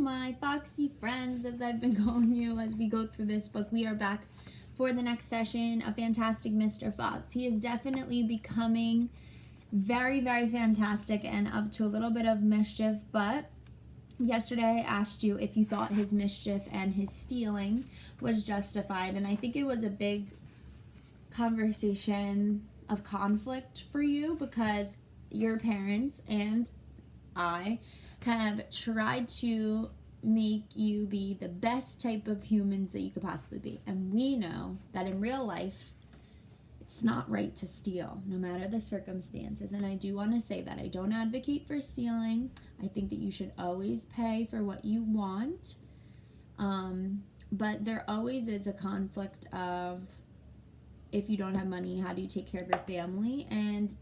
my foxy friends, as I've been calling you as we go through this book. We are back for the next session of Fantastic Mr. Fox. He is definitely becoming very, very fantastic and up to a little bit of mischief, but yesterday I asked you if you thought his mischief and his stealing was justified, and I think it was a big conversation of conflict for you because your parents and I have tried to make you be the best type of humans that you could possibly be. And we know that in real life, it's not right to steal, no matter the circumstances. And I do want to say that I don't advocate for stealing. I think that you should always pay for what you want. But there always is a conflict of, if you don't have money, how do you take care of your family? And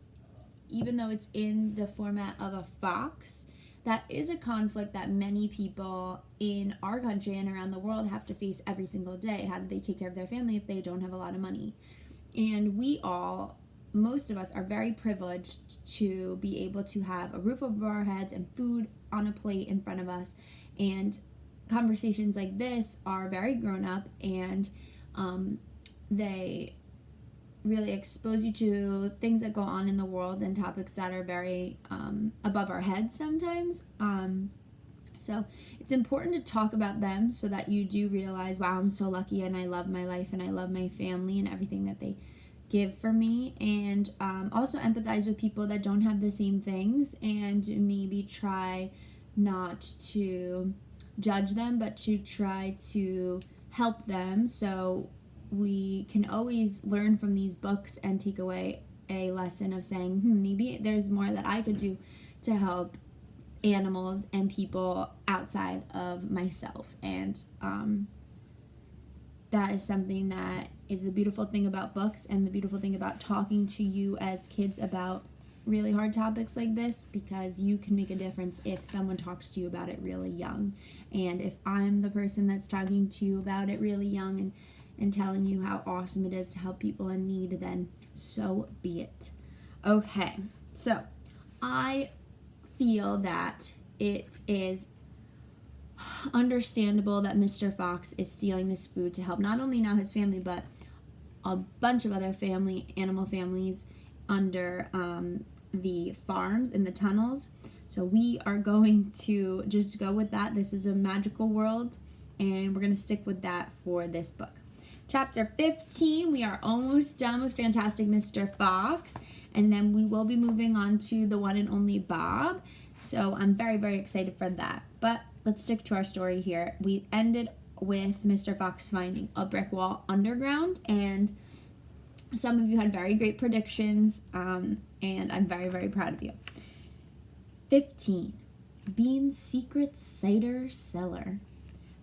even though it's in the format of a fox, that is a conflict that many people in our country and around the world have to face every single day. How do they take care of their family if they don't have a lot of money? And most of us are very privileged to be able to have a roof over our heads and food on a plate in front of us. And conversations like this are very grown up, and they really expose you to things that go on in the world and topics that are very above our heads sometimes. So it's important to talk about them so that you do realize, wow, I'm so lucky and I love my life and I love my family and everything that they give for me. And also empathize with people that don't have the same things, and maybe try not to judge them, but to try to help them. So we can always learn from these books and take away a lesson of saying, maybe there's more that I could do to help animals and people outside of myself. And that is something that is the beautiful thing about books and the beautiful thing about talking to you as kids about really hard topics like this, because you can make a difference if someone talks to you about it really young. And if I'm the person that's talking to you about it really young and telling you how awesome it is to help people in need, then so be it. Okay, so I feel that it is understandable that Mr. Fox is stealing this food to help not only now his family, but a bunch of other animal families under the farms in the tunnels. So we are going to just go with that. This is a magical world, and we're going to stick with that for this book. Chapter 15, we are almost done with Fantastic Mr. Fox, and then we will be moving on to the one and only Bob. So I'm very, very excited for that. But let's stick to our story here. We ended with Mr. Fox finding a brick wall underground, and some of you had very great predictions, and I'm very, very proud of you. 15, Bean's secret cider cellar.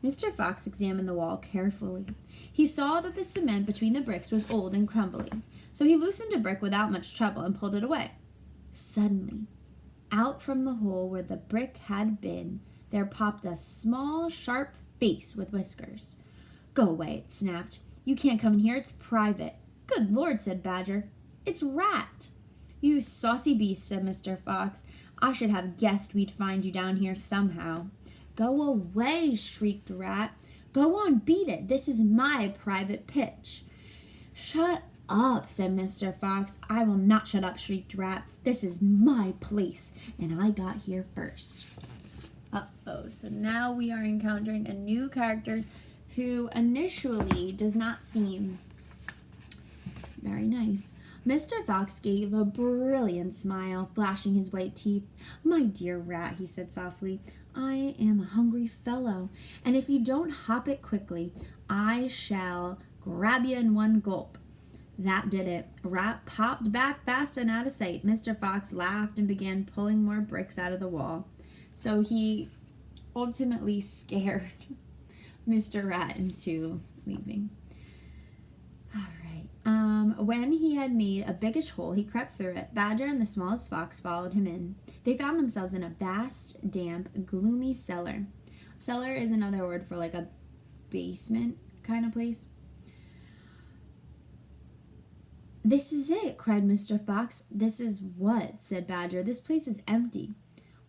Mr. Fox examined the wall carefully. He saw that the cement between the bricks was old and crumbly, so he loosened a brick without much trouble and pulled it away. Suddenly, out from the hole where the brick had been, there popped a small, sharp face with whiskers. "Go away," it snapped. "You can't come in here, it's private." "Good Lord," said Badger. "It's Rat." "You saucy beast," said Mr. Fox. "I should have guessed we'd find you down here somehow." "Go away," shrieked Rat. "Go on, beat it. This is my private pitch." "Shut up," said Mr. Fox. "I will not shut up," shrieked Rat. "This is my place, and I got here first." So now we are encountering a new character who initially does not seem very nice. Mr. Fox gave a brilliant smile, flashing his white teeth. "My dear Rat," he said softly, "I am a hungry fellow, and if you don't hop it quickly, I shall grab you in one gulp." That did it. Rat popped back fast and out of sight. Mr. Fox laughed and began pulling more bricks out of the wall. So he ultimately scared Mr. Rat into leaving. When he had made a biggish hole, he crept through it. Badger and the smallest fox followed him in. They found themselves in a vast, damp, gloomy cellar. Cellar is another word for like a basement kind of place. "This is it," cried Mr. Fox. "This is what?" said Badger. "This place is empty."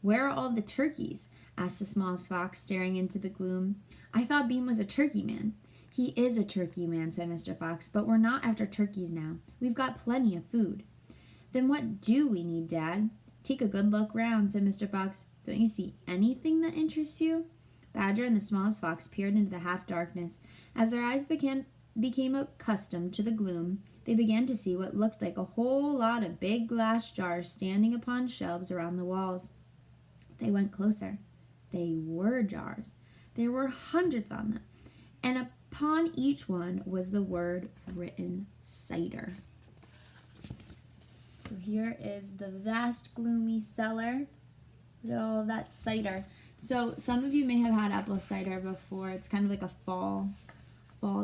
"Where are all the turkeys?" asked the smallest fox, staring into the gloom. I thought Bean was a turkey man. He is a turkey man, said Mr. Fox, but we're not after turkeys now. We've got plenty of food. Then what do we need, Dad? Take a good look round, said Mr. Fox. Don't you see anything that interests you? Badger and the smallest fox peered into the half-darkness. As their eyes became accustomed to the gloom, they began to see what looked like a whole lot of big glass jars standing upon shelves around the walls. They went closer. They were jars. There were hundreds on them, and upon each one was the word written cider. So here is the vast, gloomy cellar. Look at all of that cider. So some of you may have had apple cider before. It's kind of like a fall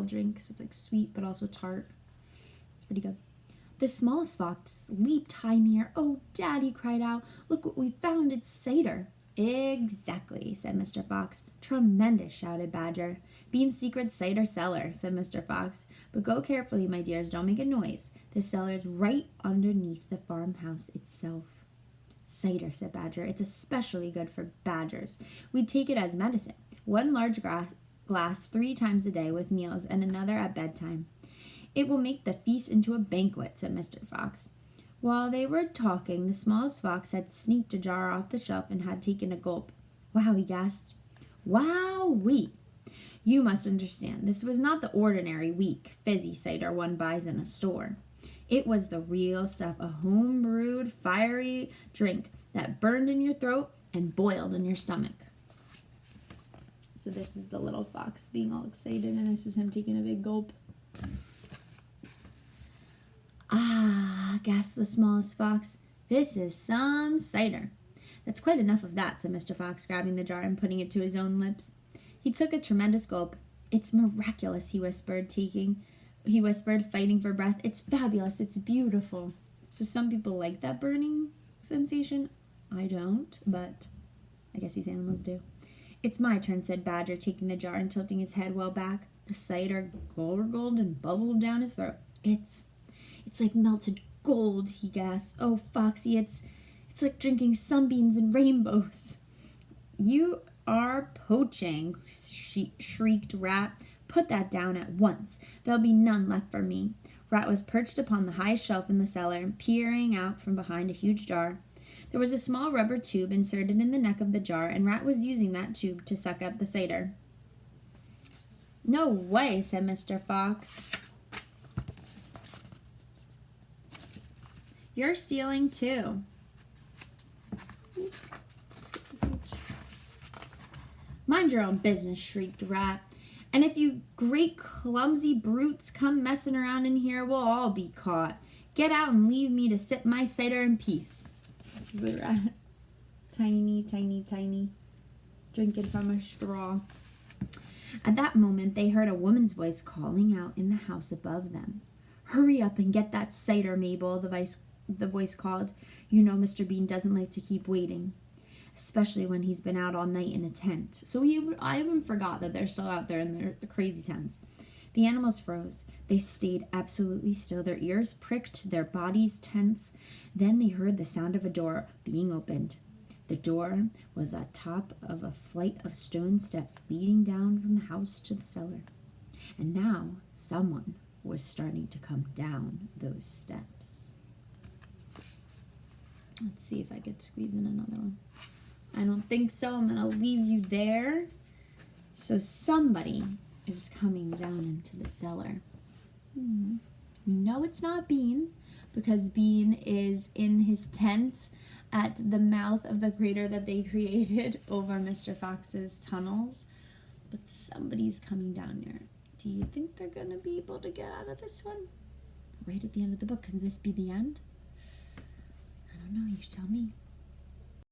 drink, so it's like sweet but also tart. It's pretty good. The smallest fox leaped high in the air. Oh, Dad, he cried out. Look what we found. It's cider. Exactly, said Mr. Fox. Tremendous, shouted Badger. Bean's secret cider cellar, said Mr. Fox. But go carefully, my dears. Don't make a noise. The cellar is right underneath the farmhouse itself. Cider, said Badger. It's especially good for badgers. We'd take it as medicine. One large glass 3 times a day with meals and another at bedtime. It will make the feast into a banquet, said Mr. Fox. While they were talking, the smallest fox had sneaked a jar off the shelf and had taken a gulp. Wow, he gasped. Wowee! You must understand, this was not the ordinary weak, fizzy cider one buys in a store. It was the real stuff, a home-brewed, fiery drink that burned in your throat and boiled in your stomach. So this is the little fox being all excited, and this is him taking a big gulp. Ah, gasped the smallest fox. This is some cider. That's quite enough of that, said Mr. Fox, grabbing the jar and putting it to his own lips. He took a tremendous gulp. It's miraculous, he whispered, fighting for breath. It's fabulous. It's beautiful. So some people like that burning sensation. I don't, but I guess these animals do. It's my turn, said Badger, taking the jar and tilting his head well back. The cider gurgled and bubbled down his throat. It's like melted gold, he gasped. Oh, Foxy, it's like drinking sunbeams and rainbows. You are poaching, shrieked Rat. Put that down at once. There'll be none left for me. Rat was perched upon the highest shelf in the cellar, peering out from behind a huge jar. There was a small rubber tube inserted in the neck of the jar, and Rat was using that tube to suck up the cider. No way, said Mr. Fox. You're stealing too. Skip the page. Mind your own business, shrieked Rat. And if you great clumsy brutes come messing around in here, we'll all be caught. Get out and leave me to sip my cider in peace. This is the rat. Tiny, tiny, tiny. Drinking from a straw. At that moment, they heard a woman's voice calling out in the house above them. Hurry up and get that cider, Mabel, the voice called. You know Mr. Bean doesn't like to keep waiting, especially when he's been out all night in a tent. So I even forgot that they're still out there in their crazy tents. The animals froze. They stayed absolutely still, their ears pricked, their bodies tense. Then they heard the sound of a door being opened. The door was on top of a flight of stone steps leading down from the house to the cellar. And now someone was starting to come down those steps. Let's see if I could squeeze in another one. I don't think so. I'm going to leave you there. So somebody is coming down into the cellar. We know it's not Bean, because Bean is in his tent at the mouth of the crater that they created over Mr. Fox's tunnels. But somebody's coming down there. Do you think they're going to be able to get out of this one? Right at the end of the book. Can this be the end? I don't know. You tell me.